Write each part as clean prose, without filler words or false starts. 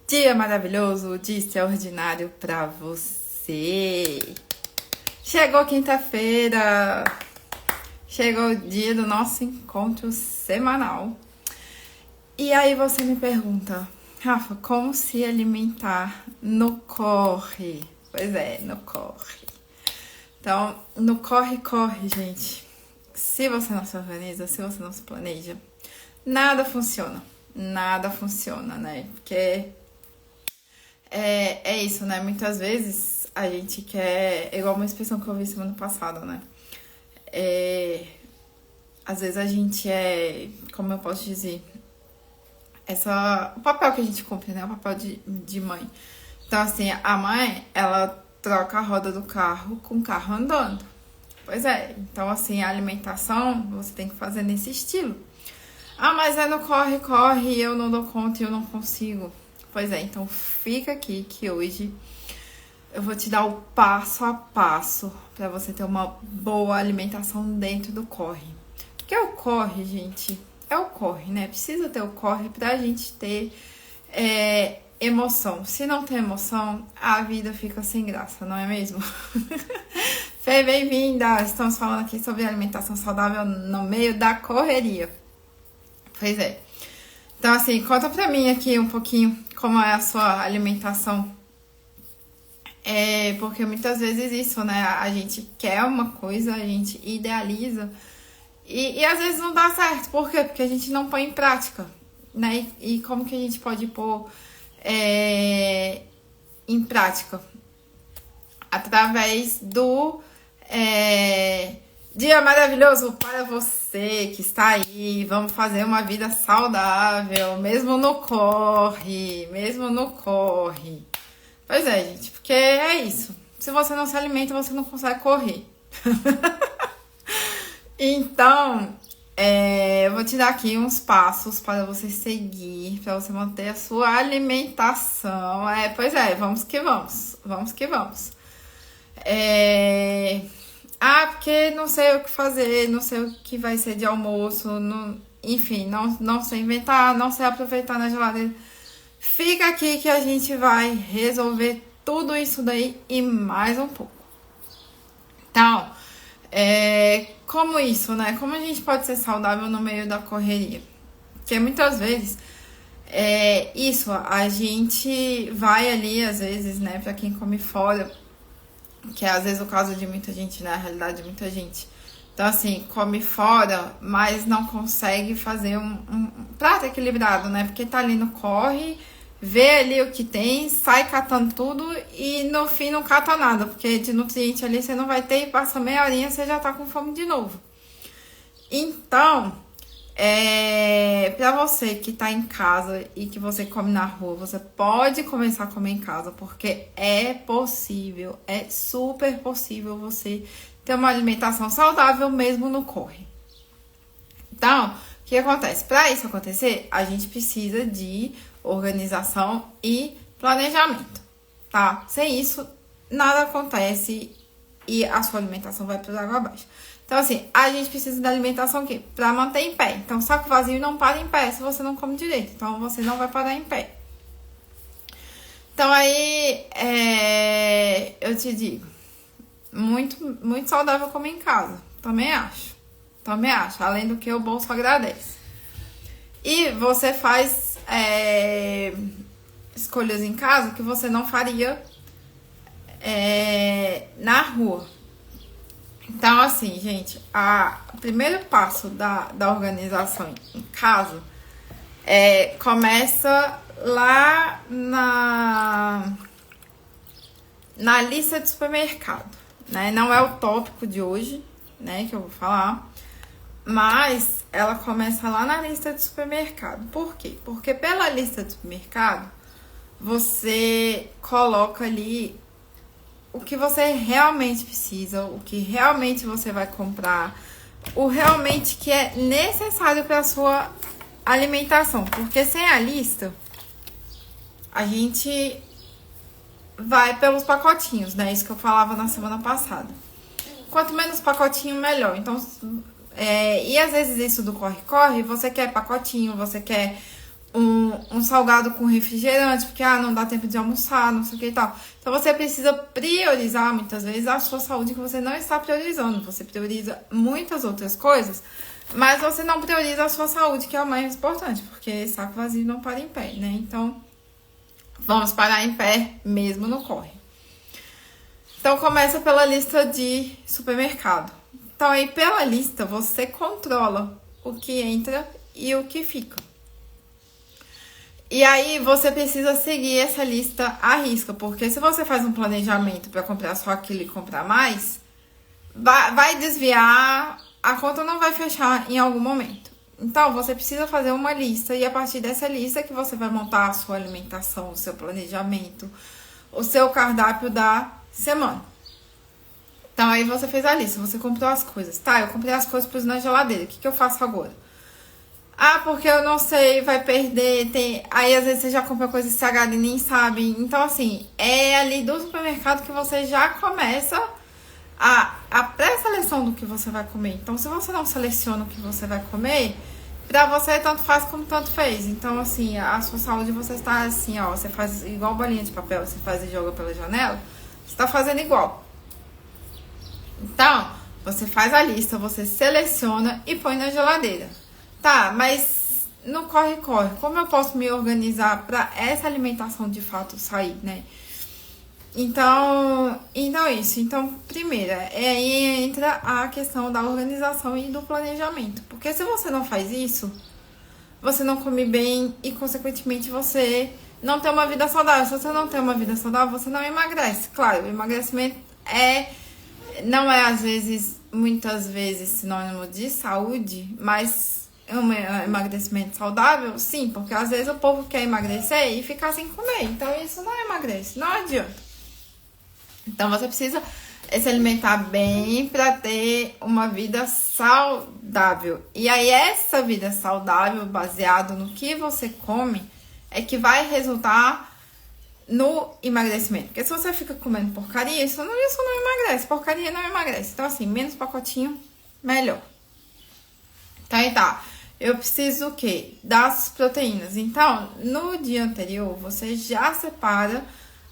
Dia maravilhoso, dia extraordinário pra você. Chegou quinta-feira, chegou o dia do nosso encontro semanal. E aí você me pergunta, Rafa, como se alimentar no corre? Pois é, no corre. Então, no corre, gente. Se você não se organiza, se você não se planeja, nada funciona. Nada funciona, né? Porque é isso, né? Muitas vezes a gente quer... igual uma expressão que eu vi semana passada, né? Às vezes a gente como eu posso dizer... o papel que a gente cumpre, né? O papel de mãe. Então, assim, a mãe, ela troca a roda do carro com o carro andando. Pois é. Então, assim, a alimentação você tem que fazer nesse estilo. Ah, mas é no corre, eu não dou conta e eu não consigo. Pois é, então fica aqui que hoje eu vou te dar o passo a passo para você ter uma boa alimentação dentro do corre. Porque o corre, gente, é o corre, né? Precisa ter o corre pra gente ter emoção. Se não tem emoção, a vida fica sem graça, não é mesmo? Fê, bem-vinda! Estamos falando aqui sobre alimentação saudável no meio da correria. Pois é. Então, assim, conta pra mim aqui um pouquinho como é a sua alimentação. Porque muitas vezes isso, né? A gente quer uma coisa, a gente idealiza e às vezes não dá certo. Por quê? Porque a gente não põe em prática, né? E como que a gente pode pôr em prática? Através do dia maravilhoso para você que está aí. Vamos fazer uma vida saudável, mesmo no corre. Pois é, gente, porque é isso. Se você não se alimenta, você não consegue correr. Então, eu vou te dar aqui uns passos para você seguir, para você manter a sua alimentação. Pois é, vamos que vamos. Porque não sei o que fazer, não sei o que vai ser de almoço, enfim, não sei inventar, não sei aproveitar na geladeira. Fica aqui que a gente vai resolver tudo isso daí e mais um pouco. Então, como isso, né? Como a gente pode ser saudável no meio da correria? Porque muitas vezes, a gente vai ali, às vezes, né, pra quem come fora, que é às vezes o caso de muita gente, né? A realidade de muita gente. Então, assim, come fora, mas não consegue fazer um prato equilibrado, né? Porque tá ali no corre, vê ali o que tem, sai catando tudo e no fim não cata nada. Porque de nutriente ali você não vai ter e passa meia horinha você já tá com fome de novo. Então, pra você que tá em casa e que você come na rua, você pode começar a comer em casa, porque é possível, é super possível você ter uma alimentação saudável mesmo no corre. Então, o que acontece? Para isso acontecer, a gente precisa de organização e planejamento, tá? Sem isso, nada acontece e a sua alimentação vai por água abaixo. Então, assim, a gente precisa da alimentação aqui para manter em pé. Então, saco vazio não para em pé se você não come direito. Então, você não vai parar em pé. Então, aí, eu te digo, muito, muito saudável comer em casa. Também acho. Além do que o bolso agradece. E você faz escolhas em casa que você não faria na rua. Então, assim, gente, o primeiro passo da organização em casa começa lá na lista de supermercado, né? Não é o tópico de hoje, né, que eu vou falar, mas ela começa lá na lista de supermercado. Por quê? Porque pela lista de supermercado, você coloca ali o que você realmente precisa, o que realmente você vai comprar, o realmente que é necessário para a sua alimentação. Porque sem a lista, a gente vai pelos pacotinhos, né? Isso que eu falava na semana passada. Quanto menos pacotinho, melhor. Então, e às vezes isso do corre-corre, você quer pacotinho, você quer um salgado com refrigerante, porque não dá tempo de almoçar, não sei o que e tal. Então você precisa priorizar muitas vezes a sua saúde que você não está priorizando. Você prioriza muitas outras coisas, mas você não prioriza a sua saúde, que é o mais importante, porque saco vazio não para em pé, né? Então, vamos parar em pé mesmo no corre. Então, começa pela lista de supermercado. Então, aí pela lista, você controla o que entra e o que fica. E aí, você precisa seguir essa lista à risca, porque se você faz um planejamento para comprar só aquilo e comprar mais, vai desviar, a conta não vai fechar em algum momento. Então, você precisa fazer uma lista e a partir dessa lista que você vai montar a sua alimentação, o seu planejamento, o seu cardápio da semana. Então, aí você fez a lista, você comprou as coisas. Tá, eu comprei as coisas, pus na geladeira. O que eu faço agora? Porque eu não sei, vai perder, aí às vezes você já compra coisa estragada e nem sabe. Então, assim, é ali do supermercado que você já começa a pré-seleção do que você vai comer. Então, se você não seleciona o que você vai comer, pra você tanto faz como tanto fez. Então, assim, a sua saúde, você está assim, ó, você faz igual bolinha de papel, você faz e joga pela janela, você tá fazendo igual. Então, você faz a lista, você seleciona e põe na geladeira. Tá, mas no corre-corre, como eu posso me organizar para essa alimentação de fato sair, né? Então é isso. Então, primeiro, aí entra a questão da organização e do planejamento. Porque se você não faz isso, você não come bem e, consequentemente, você não tem uma vida saudável. Se você não tem uma vida saudável, você não emagrece. Claro, o emagrecimento não é, às vezes, muitas vezes, sinônimo de saúde, mas um emagrecimento saudável, sim, porque às vezes o povo quer emagrecer e ficar sem comer. Então, isso não emagrece, não adianta. Então, você precisa se alimentar bem para ter uma vida saudável. E aí, essa vida saudável, baseado no que você come, é que vai resultar no emagrecimento. Porque se você fica comendo porcaria, isso não emagrece. Porcaria não emagrece. Então, assim, menos pacotinho, melhor. Então, aí tá. Eu preciso o quê? Das proteínas. Então, no dia anterior, você já separa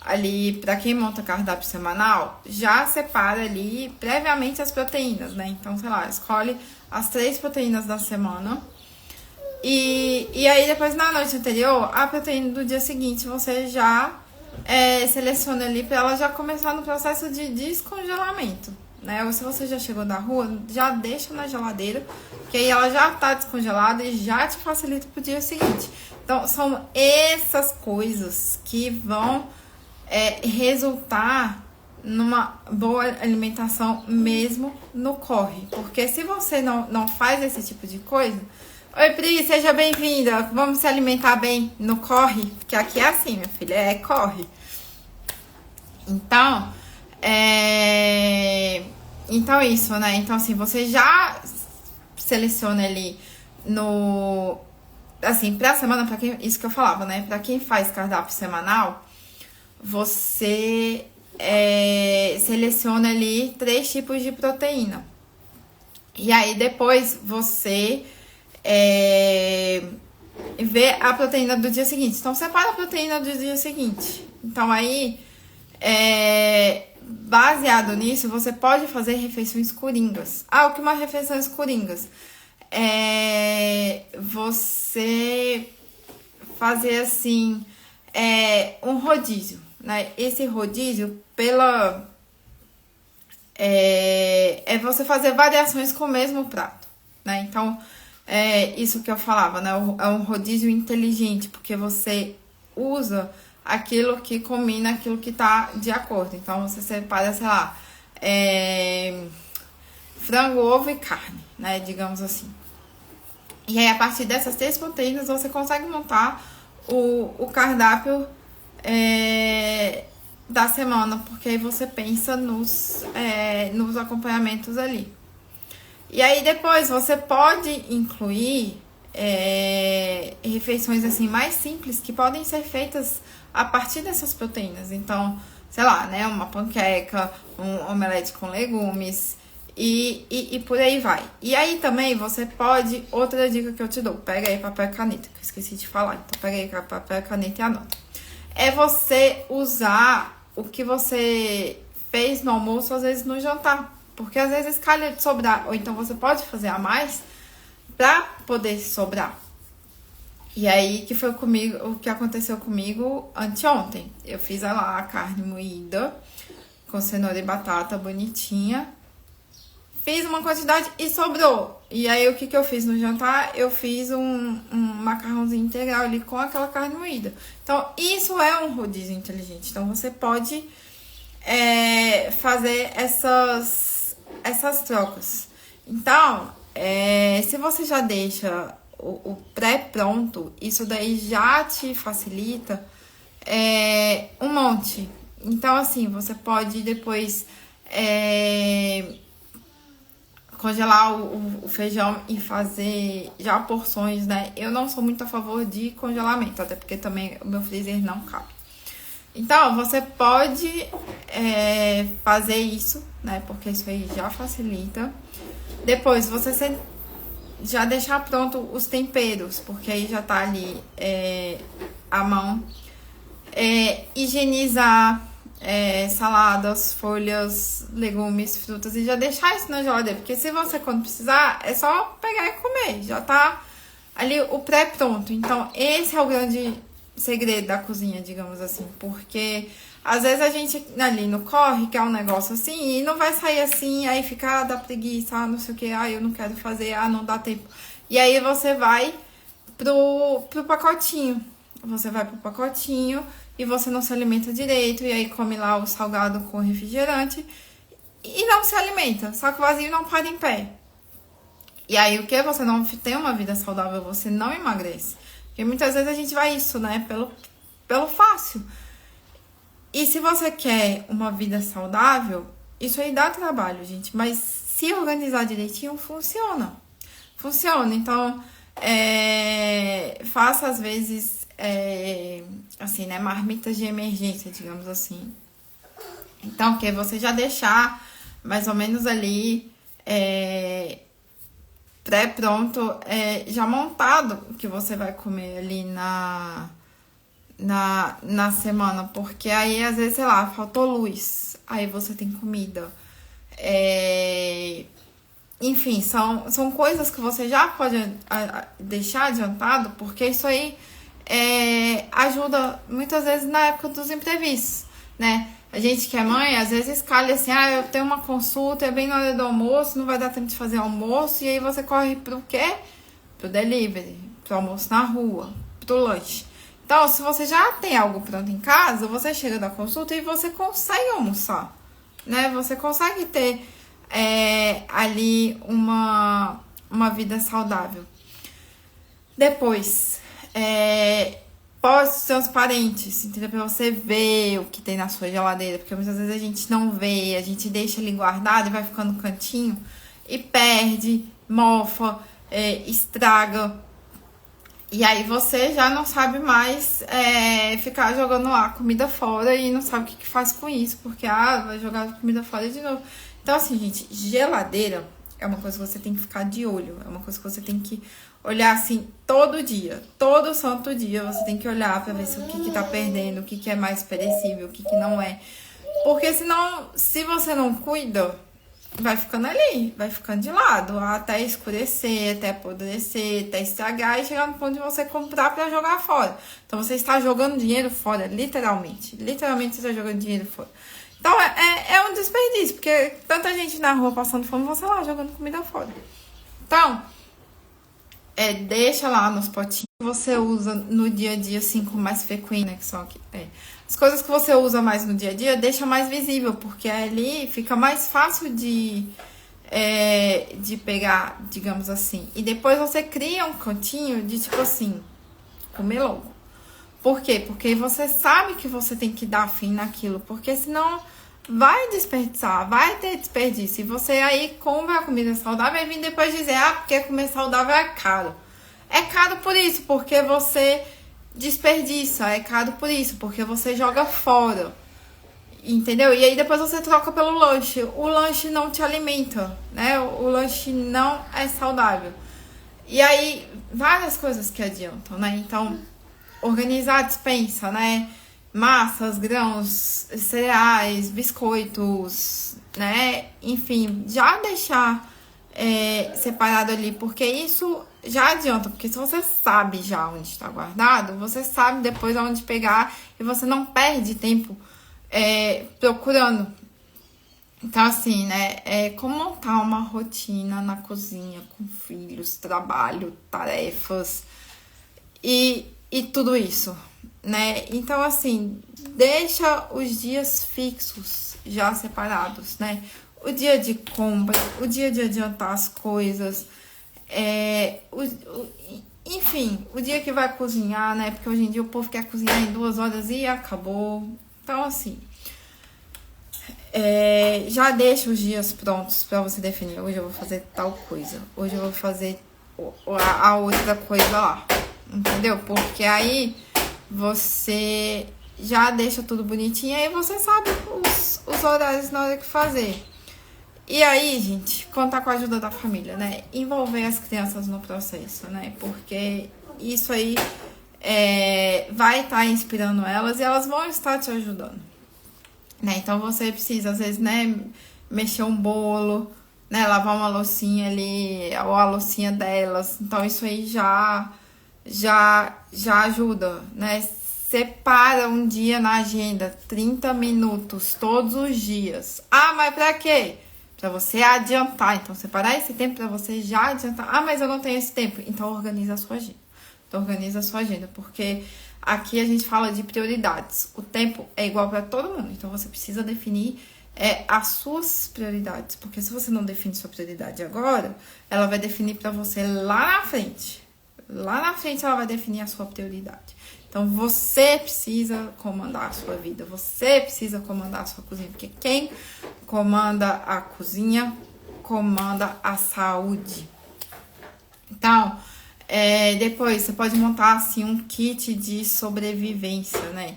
ali, para quem monta cardápio semanal, já separa ali previamente as proteínas, né? Então, sei lá, escolhe as 3 proteínas da semana. E aí, depois, na noite anterior, a proteína do dia seguinte, você já seleciona ali para ela já começar no processo de descongelamento, né? Ou se você já chegou da rua, já deixa na geladeira, que aí ela já tá descongelada e já te facilita pro dia seguinte. Então, são essas coisas que vão resultar numa boa alimentação mesmo no corre. Porque se você não faz esse tipo de coisa... Oi, Pri, seja bem-vinda. Vamos se alimentar bem no corre? Porque aqui é assim, minha filha, corre. Então, então isso, né? Então, assim, você já seleciona ali no... Assim, pra semana, pra quem... Isso que eu falava, né? Pra quem faz cardápio semanal, você seleciona ali 3 tipos de proteína. E aí, depois, você vê a proteína do dia seguinte. Então, separa a proteína do dia seguinte. Então, aí, baseado nisso, você pode fazer refeições coringas. O que é uma refeição coringas? Você fazer, assim, um rodízio, né? Esse rodízio, você fazer variações com o mesmo prato, né? Então, isso que eu falava, né? É um rodízio inteligente, porque você usa aquilo que combina, aquilo que tá de acordo. Então, você separa, sei lá, frango, ovo e carne, né? Digamos assim. E aí, a partir dessas 3 proteínas, você consegue montar o cardápio da semana, porque aí você pensa nos acompanhamentos ali. E aí depois você pode incluir refeições assim mais simples que podem ser feitas a partir dessas proteínas. Então, sei lá, né, uma panqueca, um omelete com legumes E por aí vai. E aí também você pode, outra dica que eu te dou, pega aí papel e caneta, que eu esqueci de falar. Então pega aí papel e caneta e anota. É você usar o que você fez no almoço, às vezes no jantar. Porque às vezes calha de sobrar, ou então você pode fazer a mais pra poder sobrar. E aí que foi comigo, o que aconteceu comigo anteontem. Eu fiz lá a carne moída com cenoura e batata bonitinha. Fiz uma quantidade e sobrou. E aí, o que eu fiz no jantar? Eu fiz um macarrãozinho integral ali com aquela carne moída. Então, isso é um rodízio inteligente. Então, você pode fazer essas trocas. Então, se você já deixa o pré-pronto, isso daí já te facilita um monte. Então, assim, você pode depois congelar o feijão e fazer já porções, né? Eu não sou muito a favor de congelamento, até porque também o meu freezer não cabe. Então, você pode fazer isso, né? Porque isso aí já facilita. Depois, você já deixar pronto os temperos, porque aí já tá ali à mão. Higienizar saladas, folhas, legumes, frutas e já deixar isso na geladeira, porque se você quando precisar, é só pegar e comer, já tá ali o pré-pronto. Então esse é o grande segredo da cozinha, digamos assim, porque às vezes a gente ali no corre quer um negócio assim e não vai sair assim, aí fica, dá preguiça, não sei o que, eu não quero fazer, não dá tempo. E aí você vai pro pacotinho, e você não se alimenta direito, e aí come lá o salgado com refrigerante e não se alimenta, só que o vazio não para em pé. E aí o que? Você não tem uma vida saudável, você não emagrece. Porque muitas vezes a gente vai isso, né, pelo fácil. E se você quer uma vida saudável, isso aí dá trabalho, gente, mas se organizar direitinho, funciona. Então, faça às vezes assim, né, marmitas de emergência, digamos assim. Então, que você já deixar mais ou menos ali pré-pronto, já montado o que você vai comer ali na semana, porque aí às vezes, sei lá, faltou luz, aí você tem comida. Enfim, são coisas que você já pode deixar adiantado, porque isso aí ajuda muitas vezes na época dos imprevistos, né? A gente que é mãe, às vezes escalha assim, eu tenho uma consulta, é bem na hora do almoço, não vai dar tempo de fazer almoço, e aí você corre pro quê? Pro delivery, pro almoço na rua, pro lanche. Então, se você já tem algo pronto em casa, você chega da consulta e você consegue almoçar, né? Você consegue ter ali uma vida saudável. Depois, potes transparentes, entendeu? Pra você ver o que tem na sua geladeira, porque muitas vezes a gente não vê, a gente deixa ali guardado e vai ficando no cantinho e perde, mofa, estraga. E aí você já não sabe mais ficar jogando lá comida fora e não sabe o que faz com isso, porque vai jogar comida fora de novo. Então assim, gente, geladeira é uma coisa que você tem que ficar de olho, é uma coisa que você tem que olhar assim todo dia, todo santo dia você tem que olhar pra ver se o que tá perdendo, o que é mais perecível, o que não é. Porque senão, se você não cuida, vai ficando ali, vai ficando de lado, até escurecer, até apodrecer, até estragar e chegar no ponto de você comprar pra jogar fora. Então você está jogando dinheiro fora, literalmente. Literalmente você está jogando dinheiro fora. Então é um desperdício, porque tanta gente na rua passando fome, você lá jogando comida fora. Então, deixa lá nos potinhos que você usa no dia a dia, assim, com mais frequência, né? Que são aqui. As coisas que você usa mais no dia a dia, deixa mais visível, porque ali fica mais fácil de pegar, digamos assim. E depois você cria um cantinho de, tipo assim, comer logo. Por quê? Porque você sabe que você tem que dar fim naquilo, porque senão vai desperdiçar, vai ter desperdício. E você aí compra a comida saudável e vem depois dizer, porque comer saudável é caro. É caro por isso, porque você desperdiça, é caro por isso, porque você joga fora. Entendeu? E aí depois você troca pelo lanche. O lanche não te alimenta, né? O lanche não é saudável. E aí, várias coisas que adiantam, né? Então, organizar a despensa, né? Massas, grãos, cereais, biscoitos, né? Enfim, já deixar separado ali, porque isso já adianta. Porque se você sabe já onde está guardado, você sabe depois onde pegar e você não perde tempo procurando. Então, assim, né? Como montar uma rotina na cozinha com filhos, trabalho, tarefas e tudo isso, né? Então, assim, deixa os dias fixos já separados, né? O dia de compra, o dia de adiantar as coisas, enfim, o dia que vai cozinhar, né? Porque hoje em dia o povo quer cozinhar em 2 horas e acabou. Então, assim, já deixa os dias prontos pra você definir. Hoje eu vou fazer tal coisa. Hoje eu vou fazer a outra coisa lá. Entendeu? Porque aí você já deixa tudo bonitinho. Aí você sabe os horários na hora que fazer. E aí, gente, contar com a ajuda da família, né? Envolver as crianças no processo, né? Porque isso aí vai estar inspirando elas e elas vão estar te ajudando. Né? Então você precisa, às vezes, né, mexer um bolo, né, lavar uma loucinha ali, ou a loucinha delas. Então isso aí já ajuda, né? Separa um dia na agenda, 30 minutos, todos os dias. Ah, mas pra quê? Pra você adiantar. Então, separar esse tempo pra você já adiantar. Ah, mas eu não tenho esse tempo. Então, organiza a sua agenda. Então, organiza a sua agenda, porque aqui a gente fala de prioridades. O tempo é igual para todo mundo. Então, você precisa definir as suas prioridades. Porque se você não define sua prioridade agora, ela vai definir para você lá na frente. Lá na frente, ela vai definir a sua prioridade. Então, você precisa comandar a sua vida. Você precisa comandar a sua cozinha. Porque quem comanda a cozinha, comanda a saúde. Então, depois você pode montar assim um kit de sobrevivência, né?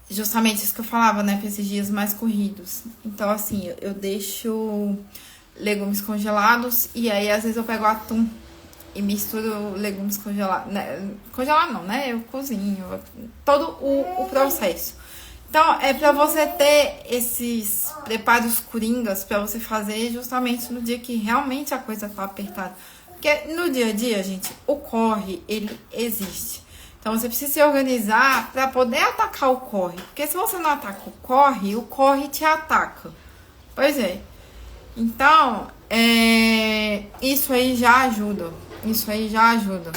Justamente isso que eu falava, né? Para esses dias mais corridos. Então, assim, eu deixo legumes congelados e aí às vezes eu pego atum e misturo legumes congelados. Né? Congelar não, né? Eu cozinho, todo o processo. Então, é pra você ter esses preparos coringas pra você fazer justamente no dia que realmente a coisa tá apertada. Porque no dia a dia, gente, o corre, ele existe. Então, você precisa se organizar pra poder atacar o corre. Porque se você não ataca o corre te ataca. Pois é. Então, isso aí já ajuda. Isso aí já ajuda.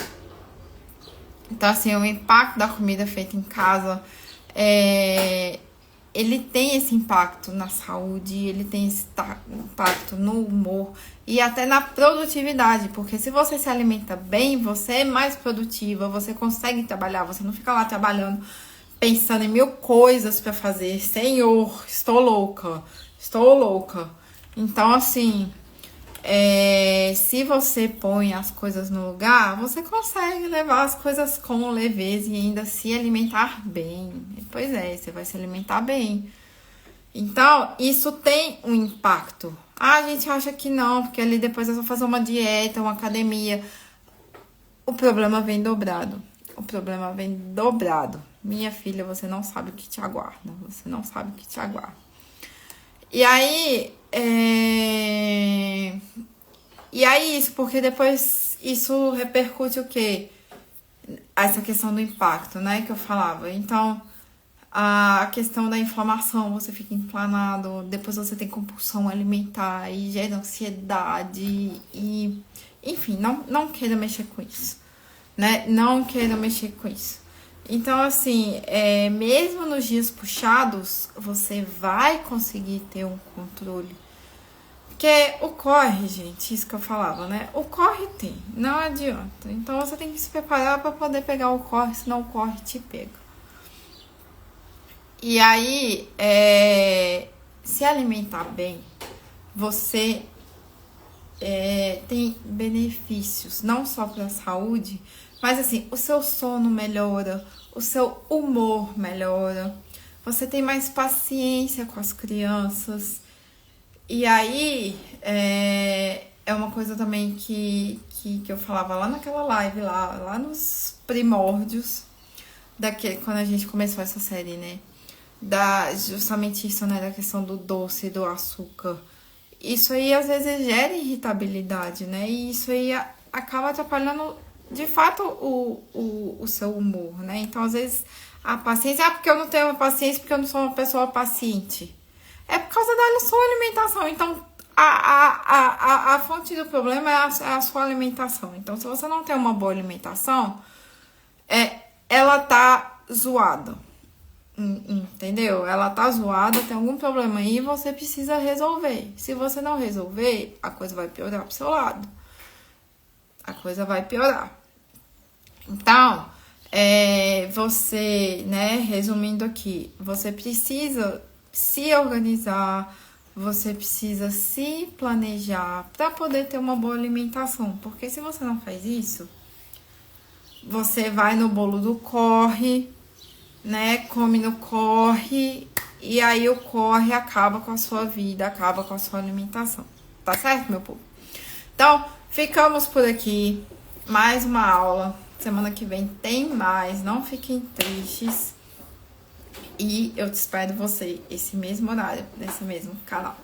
Então, assim, o impacto da comida feita em casa... ele tem esse impacto na saúde, ele tem esse impacto no humor e até na produtividade, porque se você se alimenta bem, você é mais produtiva, você consegue trabalhar, você não fica lá trabalhando, pensando em 1000 coisas para fazer. Senhor, estou louca. Então, assim, se você põe as coisas no lugar, você consegue levar as coisas com leveza e ainda se alimentar bem. Pois você vai se alimentar bem. Então, isso tem um impacto. A gente acha que não, porque ali depois é só fazer uma dieta, uma academia. O problema vem dobrado. Minha filha, você não sabe o que te aguarda. E aí, isso, porque depois isso repercute o quê? Essa questão do impacto, né, que eu falava. Então, a questão da inflamação, você fica inflamado, depois você tem compulsão alimentar e gera ansiedade e... Enfim, não queira mexer com isso, né? Não queira mexer com isso. Então, assim, mesmo nos dias puxados, você vai conseguir ter um controle. Porque o corre, gente, isso que eu falava, né? O corre tem, não adianta. Então, você tem que se preparar para poder pegar o corre, senão o corre te pega. E aí, se alimentar bem, você tem benefícios, não só para a saúde, Mas assim, o seu sono melhora, o seu humor melhora, você tem mais paciência com as crianças. E aí, é uma coisa também que eu falava lá naquela live, lá nos primórdios, quando a gente começou essa série, né? Justamente isso, né? Da questão do doce e do açúcar. Isso aí, às vezes, gera irritabilidade, né? E isso aí acaba atrapalhando, de fato, o seu humor, né? Então, às vezes, a paciência... porque eu não tenho paciência, porque eu não sou uma pessoa paciente. É por causa da sua alimentação. Então, a fonte do problema é a sua alimentação. Então, se você não tem uma boa alimentação, ela tá zoada. Entendeu? Ela tá zoada, tem algum problema aí e você precisa resolver. Se você não resolver, a coisa vai piorar pro seu lado. A coisa vai piorar. Então, você, né, resumindo aqui, você precisa se organizar, você precisa se planejar para poder ter uma boa alimentação. Porque se você não faz isso, você vai no bolo do corre, né? Come no corre, e aí o corre acaba com a sua vida, acaba com a sua alimentação. Tá certo, meu povo? Então, ficamos por aqui. Mais uma aula. Semana que vem tem mais. Não fiquem tristes. E eu te espero você esse mesmo horário, nesse mesmo canal.